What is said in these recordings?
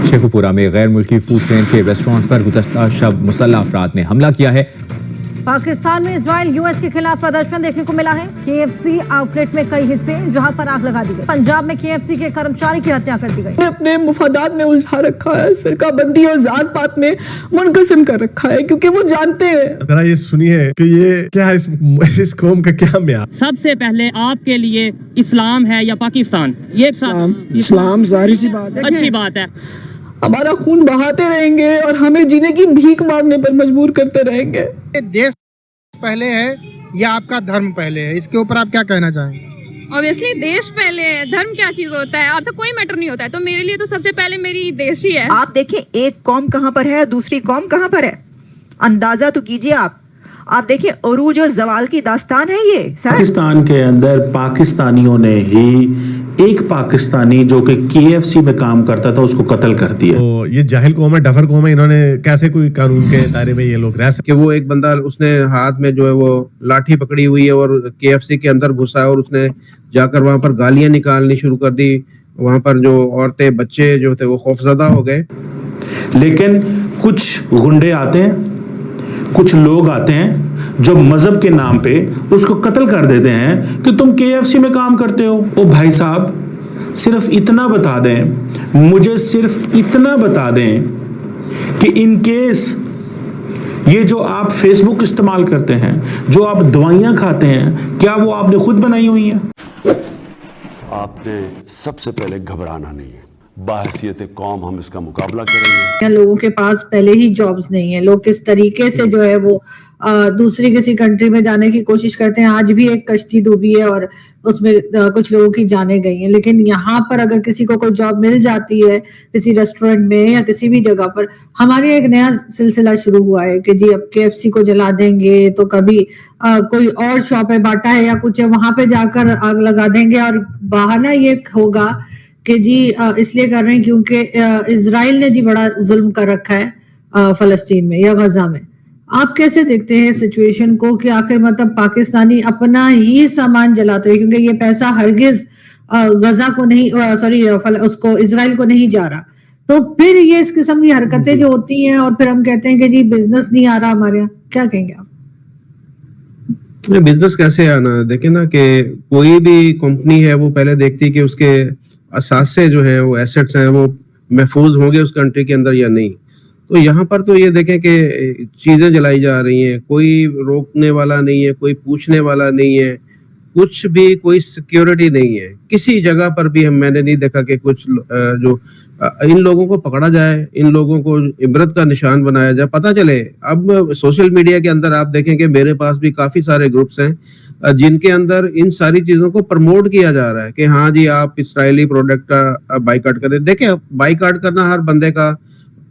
शेखुपुरा में गैर मुल्की फूड ट्रेन के रेस्टोरेंट पर गुज़श्ता शब मुसल्लह अफराद ने हमला किया है। पाकिस्तान में इजराइल यूएस के खिलाफ प्रदर्शन देखने को मिला है। केएफसी आउटलेट में कई हिस्से जहां पर आग लगा दी गई। पंजाब में केएफसी के कर्मचारी की हत्या कर दी गई। अपने मुफादात में उलझा रखा है, फिरकाबंदी और जात पात में मुनकसिम कर रखा है, क्योंकि वो जानते हैं। जरा ये सुनिए कि ये क्या है, इस कौम का क्या म्यार। सबसे पहले आपके लिए इस्लाम है या पाकिस्तान? ये इस्लाम जाहिर सी बात है, अच्छी बात है। हमारा खून बहाते रहेंगे और हमें जीने की भीख मांगने पर मजबूर करते रहेंगे। देश पहले है या आपका धर्म पहले है, इसके ऊपर आप क्या कहना चाहेंगे? ऑब्वियसली देश पहले है, धर्म क्या चीज होता है, आपसे कोई मैटर नहीं होता है। तो मेरे लिए तो सबसे पहले मेरी देश ही है। आप देखें एक कौम कहाँ पर है, दूसरी कौम कहाँ पर है, अंदाजा तो कीजिए। आप देखिए उरूज और जवाल की दास्तान है ये। पाकिस्तान के अंदर पाकिस्तानियों ने ही एक पाकिस्तानी जो कि केएफसी में काम करता था उसको कत्ल कर दिया। तो ये जाहिल कौम है, डफर कौम है, इन्होंने कैसे कोई कानून के दायरे में ये लोग रह सकते? कि वो एक बंदा उसने हाथ में जो है वो लाठी पकड़ी हुई है और केएफसी के अंदर घुसा है और उसने जाकर वहां पर गालियां निकालनी शुरू कर दी। वहां पर जो औरतें बच्चे जो थे वो खौफजदा हो गए। लेकिन कुछ गुंडे आते हैं, कुछ लोग आते हैं जो मजहब के नाम पे उसको कत्ल कर देते हैं कि तुम केएफसी में काम करते हो। ओ भाई साहब, सिर्फ इतना बता दें, मुझे सिर्फ इतना बता दें कि इन केस ये जो आप फेसबुक इस्तेमाल करते हैं, जो आप दवाइयां खाते हैं, क्या वो आपने खुद बनाई हुई हैं? आपने सबसे पहले घबराना नहीं है। बाहसियत कौम हम इसका मुकाबला करेंगे। लोगों के पास पहले ही जॉब्स नहीं है, लोग किस तरीके से जो है वो दूसरी किसी कंट्री में जाने की कोशिश करते हैं। आज भी एक कश्ती डूबी है और उसमें कुछ लोगों की जानें गई हैं। लेकिन यहाँ पर अगर किसी को कोई जॉब मिल जाती है किसी रेस्टोरेंट में या किसी भी जगह पर, हमारे एक नया सिलसिला शुरू हुआ है कि जी अब केएफसी को जला देंगे, तो कभी कोई और शॉप है, बाटा है या कुछ है, वहां पे जाकर आग लगा देंगे। और बहाना ये होगा कि जी इसलिए कर रहे हैं क्योंकि इजराइल ने जी बड़ा जुल्म कर रखा है फलस्तीन में या गजा में। आप कैसे देखते हैं सिचुएशन को कि आखिर मतलब पाकिस्तानी अपना ही सामान जलाते हैं, क्योंकि ये पैसा हरगिज गजा को नहीं, उसको इजराइल को नहीं जा रहा। तो फिर ये इस किस्म की हरकतें जो होती हैं और फिर हम कहते हैं कि जी बिजनेस नहीं आ रहा हमारे यहाँ, क्या कहेंगे आप? बिजनेस कैसे आना, देखे ना कि कोई भी कंपनी है वो पहले देखती है कि उसके असासे जो है वो एसेट्स हैं वो महफूज होंगे उस कंट्री के अंदर या नहीं। तो यहाँ पर तो ये देखें कि चीजें जलाई जा रही हैं, कोई रोकने वाला नहीं है, कोई पूछने वाला नहीं है, कुछ भी कोई सिक्योरिटी नहीं है किसी जगह पर भी। मैंने नहीं देखा कि कुछ जो इन लोगों को पकड़ा जाए, इन लोगों को इबरत का निशान बनाया जाए, पता चले। अब सोशल मीडिया के अंदर आप देखें कि मेरे पास भी काफी सारे ग्रुप्स हैं जिनके अंदर इन सारी चीजों को प्रमोट किया जा रहा है कि हाँ जी आप इस्राएली प्रोडक्ट का बाइकाट करें। देखें, बाइकाट करना हर बंदे का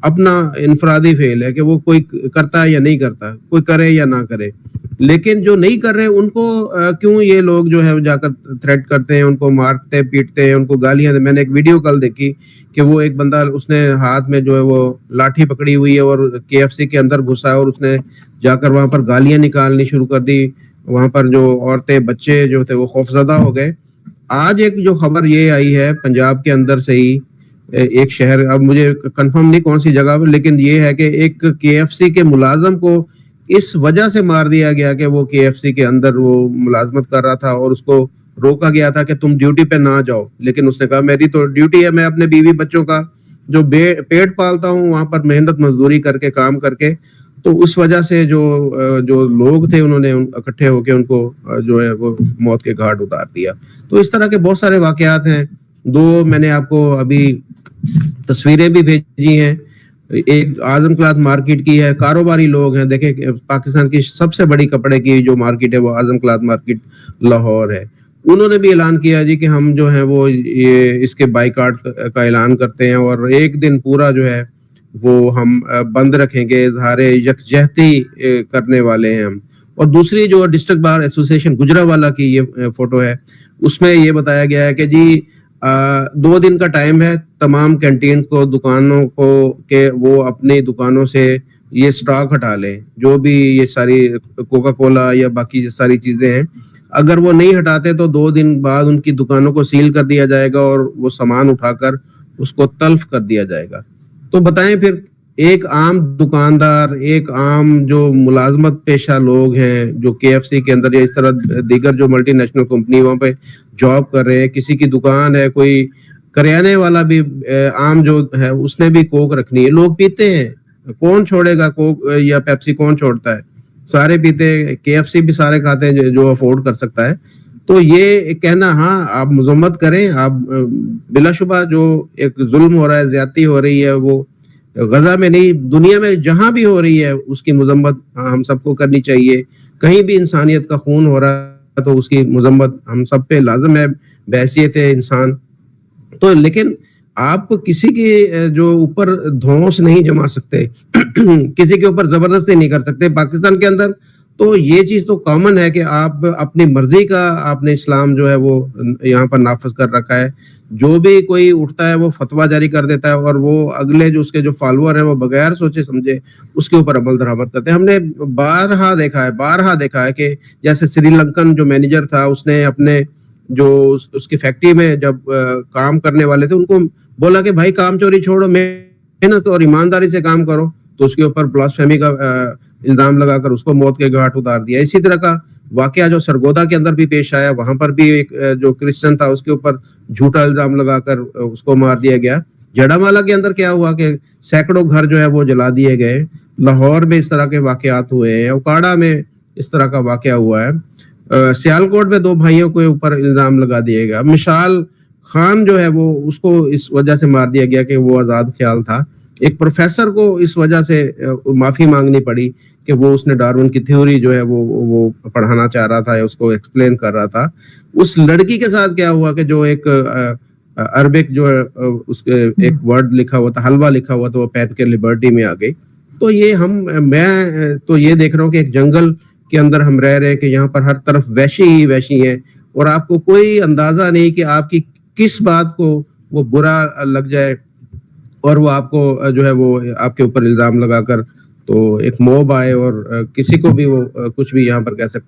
अपना इनफरादी फेल है कि वो कोई करता है या नहीं करता, कोई करे या ना करे। लेकिन जो नहीं कर रहे उनको क्यों ये लोग जो है जाकर थ्रेट करते हैं, उनको मारते पीटते हैं, उनको गालियां दे। मैंने एक वीडियो कल देखी कि वो एक बंदा उसने हाथ में जो है वो लाठी पकड़ी हुई है और केएफसी के अंदर घुसा है और उसने जाकर वहां पर गालियां निकालनी शुरू कर दी। वहां पर जो औरतें बच्चे जो थे वो खौफजदा हो गए। आज एक जो खबर ये आई है पंजाब के अंदर से ही एक शहर, अब मुझे कंफर्म नहीं कौन सी जगह पर, लेकिन ये है कि एक केएफसी के मुलाजम को इस वजह से मार दिया गया कि वो केएफसी के अंदर वो मुलाजमत कर रहा था और उसको रोका गया था कि तुम ड्यूटी पे ना जाओ। लेकिन उसने कहा मेरी तो ड्यूटी है, मैं अपने बीवी बच्चों का जो पेट पालता हूँ वहां पर मेहनत मजदूरी करके काम करके। तो उस वजह से जो लोग थे उन्होंने इकट्ठे होकर उनको जो है वो मौत के घाट उतार दिया। तो इस तरह के बहुत सारे वाकयात हैं। दो मैंने आपको अभी तस्वीरें भी भेजी हैं। एक आजम क्लॉथ मार्केट की है, कारोबारी लोग हैं। देखें पाकिस्तान की सबसे बड़ी कपड़े की जो मार्केट है वो आजम क्लॉथ मार्केट लाहौर है। उन्होंने भी ऐलान किया जी कि हम जो है वो ये इसके बाइकाट का ऐलान करते हैं और एक दिन पूरा जो है वो हम बंद रखेंगे, इजहार यकजहती करने वाले हैं हम। और दूसरी जो डिस्ट्रिक्ट बार एसोसिएशन गुजरावाला की ये फोटो है, उसमें ये बताया गया है कि जी 2 दिन का टाइम है तमाम कैंटीन को, दुकानों को के वो अपनी दुकानों से ये स्टॉक हटा लें, जो भी ये सारी कोका कोला या बाकी सारी चीजें हैं। अगर वो नहीं हटाते तो 2 दिन बाद उनकी दुकानों को सील कर दिया जाएगा और वो सामान उठाकर उसको तल्फ कर दिया जाएगा। تو بتائیں پھر ایک عام دکاندار, ایک عام جو ملازمت پیشہ لوگ ہیں جو KFC کے اندر یا اس طرح دیگر جو ملٹی نیشنل کمپنی وہاں پہ جاب کر رہے ہیں, کسی کی دکان ہے, کوئی کریانے والا بھی عام جو ہے اس نے بھی کوک رکھنی ہے, لوگ پیتے ہیں, کون چھوڑے گا کوک یا پیپسی, کون چھوڑتا ہے؟ سارے پیتے ہیں, KFC بھی سارے کھاتے ہیں جو افورڈ کر سکتا ہے. تو یہ کہنا ہاں آپ مذمت کریں, آپ بلا شبہ جو ایک ظلم ہو رہا ہے, زیادتی ہو رہی ہے, وہ غزہ میں نہیں دنیا میں جہاں بھی ہو رہی ہے اس کی مذمت ہم سب کو کرنی چاہیے. کہیں بھی انسانیت کا خون ہو رہا ہے تو اس کی مذمت ہم سب پہ لازم ہے بحیثیت انسان. تو لیکن آپ کسی کے جو اوپر دھونس نہیں جما سکتے, کسی کے اوپر زبردستی نہیں کر سکتے. پاکستان کے اندر تو یہ چیز تو کامن ہے کہ آپ اپنی مرضی کا آپ نے اسلام جو ہے وہ یہاں پر نافذ کر رکھا ہے. جو بھی کوئی اٹھتا ہے وہ فتویٰ جاری کر دیتا ہے اور وہ اگلے جو اس کے جو فالوور ہیں وہ بغیر سوچے سمجھے اس کے اوپر عمل درآمد کرتے ہیں. ہم نے بارہا دیکھا ہے کہ جیسے سری لنکن جو مینیجر تھا, اس نے اپنے جو اس کی فیکٹری میں جب کام کرنے والے تھے ان کو بولا کہ بھائی کام چوری چھوڑو, محنت اور ایمانداری سے کام کرو, تو اس کے اوپر بلاسفیمی کا الزام لگا کر اس کو موت کے گھاٹ اتار دیا. اسی طرح کا واقعہ جو سرگودا کے اندر بھی پیش آیا, وہاں پر بھی ایک جو کرسچن تھا اس کے اوپر جھوٹا الزام لگا کر اس کو مار دیا گیا. جڑامالا کے اندر کیا ہوا کہ سینکڑوں گھر جو ہے وہ جلا دیے گئے. لاہور میں اس طرح کے واقعات ہوئے ہیں, اوکاڑا میں اس طرح کا واقعہ ہوا ہے, سیالکوٹ میں 2 بھائیوں کے اوپر الزام لگا دیا گیا. مشال خان جو ہے وہ اس کو اس وجہ سے مار دیا گیا کہ وہ آزاد خیال تھا. ایک پروفیسر کو اس وجہ سے معافی مانگنی پڑی کہ وہ اس نے ڈارون کی تھیوری جو ہے وہ پڑھانا چاہ رہا تھا یا اس کو ایکسپلین کر رہا تھا. اس لڑکی کے ساتھ کیا ہوا کہ جو ایک عربک جو اس کے ایک ورڈ لکھا ہوا تھا, حلوہ لکھا ہوا تھا, وہ پہن کے لبرٹی میں آ گئی. تو یہ میں تو یہ دیکھ رہا ہوں کہ ایک جنگل کے اندر ہم رہ رہے ہیں کہ یہاں پر ہر طرف وحشی ہی وحشی ہیں, اور آپ کو کوئی اندازہ نہیں کہ آپ کی کس بات کو وہ برا لگ جائے اور وہ آپ کو جو ہے وہ آپ کے اوپر الزام لگا کر تو ایک موب آئے اور کسی کو بھی وہ کچھ بھی یہاں پر کہہ سکتا